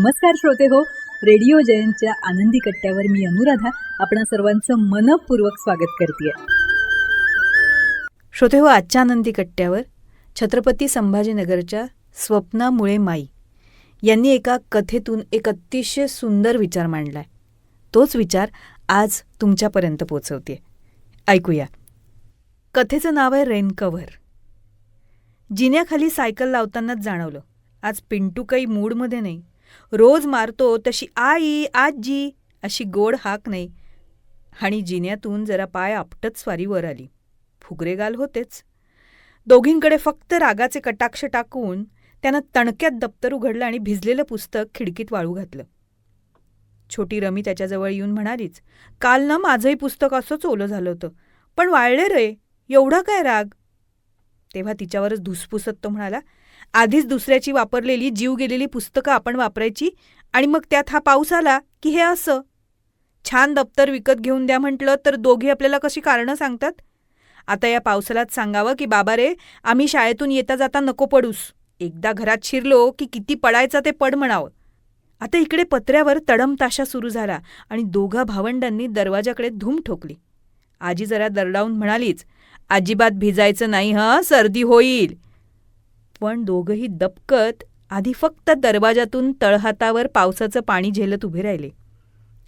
नमस्कार श्रोते हो, रेडिओ जयंतच्या आनंदी कट्ट्यावर मी अनुराधा आपणा सर्वांचं मनपूर्वक स्वागत करते. श्रोते हो, आजच्या आनंदी कट्ट्यावर छत्रपती संभाजीनगरच्या स्वप्ना मुळे माई यांनी एका कथेतून एक अतिशय सुंदर विचार मांडलाय. तोच विचार आज तुमच्यापर्यंत पोचवते. ऐकूया. कथेचं नाव आहे रेन कव्हर. जिन्याखाली सायकल लावतानाच जाणवलं, आज पिंटू काही मूडमध्ये नाही. रोज मारतो तशी आई आजी अशी गोड हाक नाही. आणि जिन्यातून जरा पाय आपटत स्वारी वर आली. फुगरे गाल होतेच. दोघींकडे फक्त रागाचे कटाक्ष टाकून त्यानं तणक्यात दप्तर उघडलं आणि भिजलेलं पुस्तक खिडकीत वाळू घातलं. छोटी रमी त्याच्याजवळ येऊन म्हणालीच, काल ना माझंही पुस्तक असंच ओलं झालं होतं, पण वाळले रे, एवढा काय राग. तेव्हा तिच्यावरच धुसफुसत तो म्हणाला, आधीच दुसऱ्याची वापरलेली जीव गेलेली पुस्तकं आपण वापरायची आणि मग त्यात हा पाऊस आला की हे असं. छान दप्तर विकत घेऊन द्या म्हटलं तर दोघी आपल्याला कशी कारणं सांगतात. आता या पावसालाच सांगावं की बाबा रे, आम्ही शाळेतून येता जाता नको पडूस. एकदा घरात शिरलो की किती पडायचा ते पड म्हणावं. आता इकडे पत्र्यावर तडमताशा सुरू झाला आणि दोघा भावंडांनी दरवाजाकडे धूम ठोकली. आजी जरा दरडावून म्हणालीच, अजिबात भिजायचं नाही हं, सर्दी होईल. पण दोघंही दबकत आधी फक्त दरवाजातून तळहातावर पावसाचं पाणी झेलत उभे राहिले.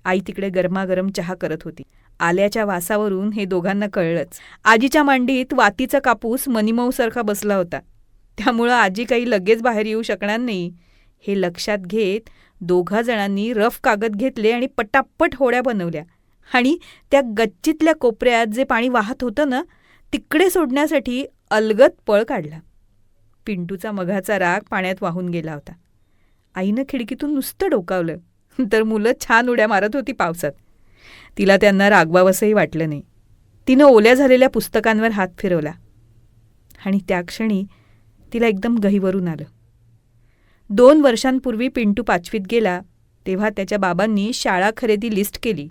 आई तिकडे गरमागरम चहा करत होती. आल्याच्या वासावरून हे दोघांना कळलंच. आजीच्या मांडीत वातीचा कापूस मनीमऊसारखा बसला होता. त्यामुळं आजी काही लगेच बाहेर येऊ शकणार नाही हे लक्षात घेत दोघा जणांनी रफ कागद घेतले आणि पटापट होड्या बनवल्या आणि त्या गच्चीतल्या कोपऱ्यात जे पाणी वाहत होतं ना, तिकडे सोडण्यासाठी अलगद पळ काढला. पिंटूचा मघाचा राग पाण्यात वाहून गेला होता. आईनं खिडकीतून नुसतं डोकावलं तर मुलं छान उड्या मारत होती पावसात. तिला त्यांना रागवावंसंही वाटलं नाही. तिनं ओल्या झालेल्या पुस्तकांवर हात फिरवला आणि त्या क्षणी तिला एकदम गहिवरून आलं. 2 वर्षांपूर्वी पिंटू 5वीत गेला तेव्हा त्याच्या बाबांनी शाळा खरेदी लिस्ट केली.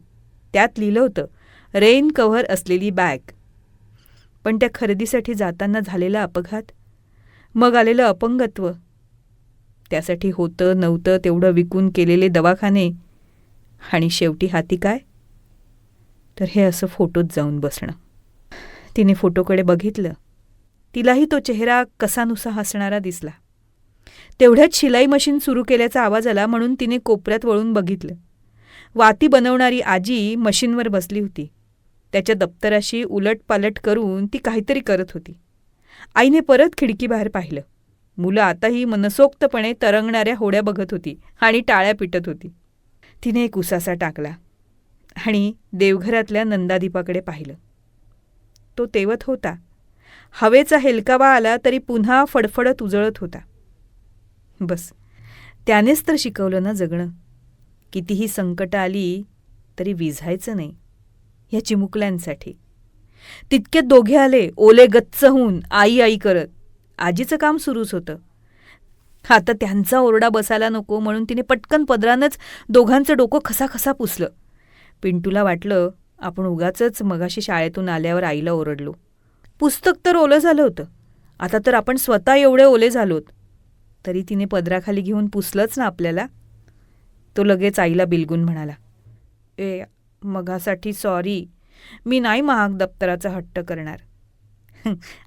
त्यात लिहिलं होतं रेन कव्हर असलेली बॅग. पण त्या खरेदीसाठी जाताना झालेला अपघात, मग आलेलं अपंगत्व, त्यासाठी होतं नव्हतं तेवढं विकून केलेले दवाखाने आणि शेवटी हाती काय, तर हे असं फोटोत जाऊन बसणं. तिने फोटोकडे बघितलं. तिलाही तो चेहरा कसानुसा हसणारा दिसला. तेवढ्यात शिलाई मशीन सुरू केल्याचा आवाज आला म्हणून तिने कोपऱ्यात वळून बघितलं. वाती बनवणारी आजी मशीनवर बसली होती. त्याच्या दप्तराशी उलटपालट करून ती काहीतरी करत होती. आईने परत खिडकीबाहेर पाहिलं. मुलं आताही मनसोक्तपणे तरंगणाऱ्या होड्या बघत होती आणि टाळ्या पिटत होती. तिने एक उसासा टाकला आणि देवघरातल्या नंदादीपाकडे पाहिलं. तो तेवत होता. हवेचा हेलकावा आला तरी पुन्हा फडफडत उजळत होता. बस, त्यानेच तर शिकवलं ना जगणं. कितीही संकट आली तरी विझायचं नाही, या चिमुकल्यांसाठी. तितक्यात दोघे आले, ओले गच्च होऊन आई आई करत. आजीचं काम सुरूच होतं. आता त्यांचा ओरडा बसायला नको म्हणून तिने पटकन पदरानंच दोघांचं डोकं खसाखसा पुसलं. पिंटूला वाटलं आपण उगाचच मगाशी शाळेतून आल्यावर आईला ओरडलो. पुस्तक तर ओलं झालं होतं, आता तर आपण स्वतः एवढे ओले झालोत. तरी तिने पदराखाली घेऊन पुसलंच ना आपल्याला. तो लगेच आईला बिलगून म्हणाला, मगासाठी सॉरी, मी नाही महाग दप्तराचा हट्ट करणार.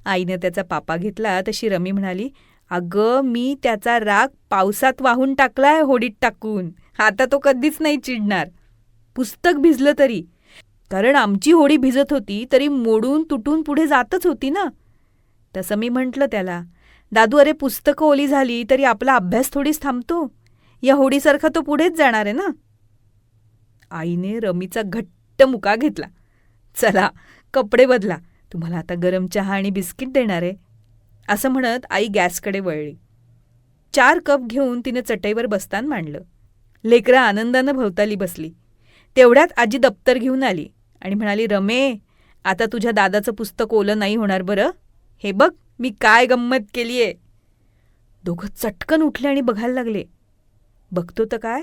आईनं त्याचा पापा घेतला तशी रमी म्हणाली, अगं मी त्याचा राग पावसात वाहून टाकलाय होडीत टाकून. आता तो कधीच नाही चिडणार. पुस्तक भिजलं तरी, कारण आमची होडी भिजत होती तरी मोडून तुटून पुढे जातच होती ना. तसं मी म्हटलं त्याला, दादू अरे पुस्तकं ओली झाली तरी आपला अभ्यास थोडीच थांबतो, या होडीसारखा तो पुढेच जाणार आहे ना. आईने रमीचा घट्ट मुका घेतला. चला कपडे बदला, तुम्हाला आता गरम चहा आणि बिस्किट देणार आहे. असं म्हणत आई गॅसकडे वळली. 4 कप घेऊन तिने चटईवर बस्तान मांडलं. लेकरं आनंदानं भोवताली बसली. तेवढ्यात आजी दप्तर घेऊन आली आणि म्हणाली, रमे आता तुझ्या दादाचं पुस्तक ओलं नाही होणार बरं. हे बघ मी काय गंमत केलीये. दोघं चटकन उठले आणि बघायला लागले. बघतो तर काय,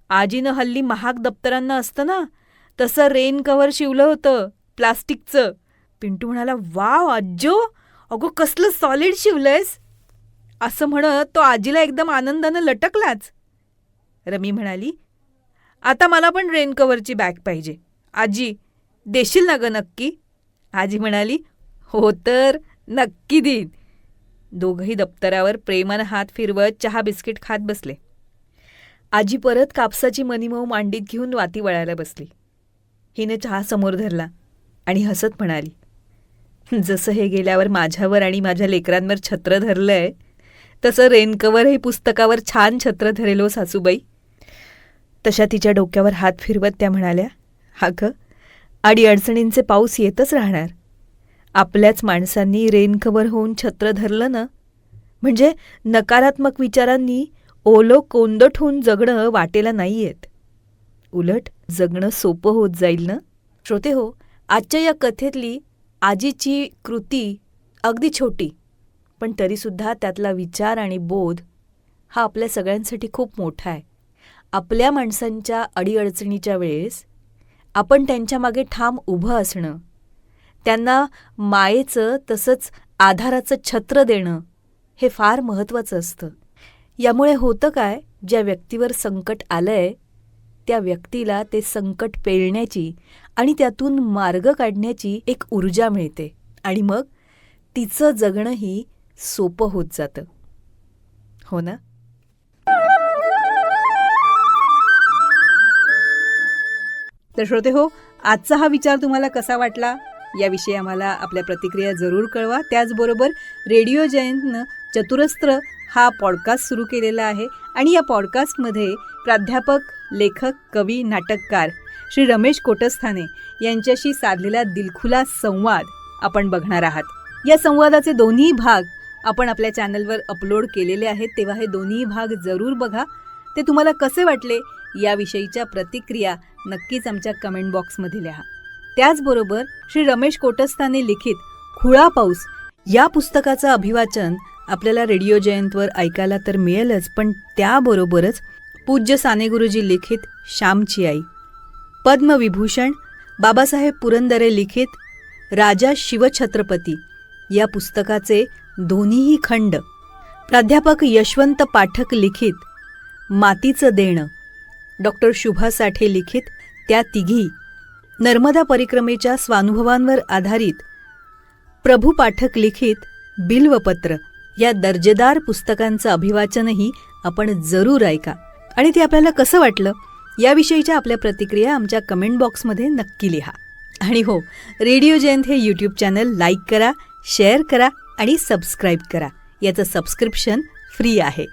आजीनं हल्ली महाग दप्तरांना असतं ना तसं रेन कव्हर शिवलं होतं प्लास्टिकचं. पिंटू म्हणाला, वाव आज्जो, अगो कसलं सॉलिड शिवलंयस. असं म्हणत तो आजीला एकदम आनंदानं लटकलाच. रमी म्हणाली, आता मला पण रेनकवरची बॅग पाहिजे. आजी, देशील ना गं नक्की? आजी म्हणाली, हो तर, नक्की देईन. दोघंही दप्तरावर प्रेमानं हात फिरवत चहा बिस्किट खात बसले. आजी परत कापसाची मनीमऊ मांडीत घेऊन वाती वळायला बसली. हिने चहा समोर धरला आणि हसत म्हणाली, जसं हे गेल्यावर माझ्यावर आणि माझ्या लेकरांवर छत्र धरलंय, तसं रेनकवर हे पुस्तकावर छान छत्र धरेल हो सासूबाई. तशा तिच्या डोक्यावर हात फिरवत त्या म्हणाल्या, अगं, अडीअडचणींचे पाऊस येतच राहणार. आपल्याच माणसांनी रेनकवर होऊन छत्र धरलं ना, म्हणजे नकारात्मक विचारांनी ओलं कोंदट होऊन जगणं वाटेला नाही येत. उलट जगणं सोपं होत जाईल ना. श्रोते हो, आजच्या या कथेतली आजीची कृती अगदी छोटी, पण तरीसुद्धा त्यातला विचार आणि बोध हा आपल्या सगळ्यांसाठी खूप मोठा आहे. आपल्या माणसांच्या अडीअडचणीच्या वेळेस आपण त्यांच्या मागे ठाम उभं असणं, त्यांना मायेचं तसंच आधाराचं छत्र देणं हे फार महत्त्वाचं असतं. यामुळे होतं काय, ज्या व्यक्तीवर संकट आलंय त्या व्यक्तीला ते संकट पेलण्याची आणि त्यातून मार्ग काढण्याची एक ऊर्जा मिळते आणि मग तिचं जगणंही सोपं होत जातं. हो ना? तर श्रोते हो, आजचा हा विचार तुम्हाला कसा वाटला याविषयी आम्हाला आपल्या प्रतिक्रिया जरूर कळवा. त्याचबरोबर रेडिओ जयंतनं चतुरस्त्र हा पॉडकास्ट सुरू केलेला आहे आणि या पॉडकास्टमध्ये प्राध्यापक, लेखक, कवी, नाटककार श्री रमेश कोटस्थाने यांच्याशी साधलेला दिलखुलास संवाद आपण बघणार आहात. या संवादाचे दोन्ही भाग आपण आपल्या चॅनलवर अपलोड केलेले आहेत, तेव्हा हे दोन्ही भाग जरूर बघा. ते तुम्हाला कसे वाटले याविषयीच्या प्रतिक्रिया नक्कीच आमच्या कमेंट बॉक्समध्ये लिहा. त्याचबरोबर श्री रमेश कोटस्थाने लिखित खुळा पाऊस या पुस्तकाचं अभिवाचन आपल्याला रेडिओ जयंतवर ऐकायला तर मिळेलच, पण त्याबरोबरच पूज्य साने गुरुजी लिखित श्यामची आई, पद्मविभूषण बाबासाहेब पुरंदरे लिखित राजा शिवछत्रपती या पुस्तकाचे दोन्हीही खंड, प्राध्यापक यशवंत पाठक लिखित मातीचं देणं, डॉक्टर शुभा साठे लिखित त्या तिघी, नर्मदा परिक्रमेच्या स्वानुभवांवर आधारित प्रभू पाठक लिखित बिल्वपत्र या दर्जेदार पुस्तकांचं अभिवाचनही आपण जरूर ऐका. आणि ते आपल्याला कसं वाटलं याविषयीच्या आपल्या प्रतिक्रिया आमच्या कमेंट बॉक्समध्ये नक्की लिहा. आणि हो, रेडिओ जयंत हे यूट्यूब चॅनल लाईक करा, शेअर करा आणि सबस्क्राईब करा. याचं सबस्क्रिप्शन फ्री आहे.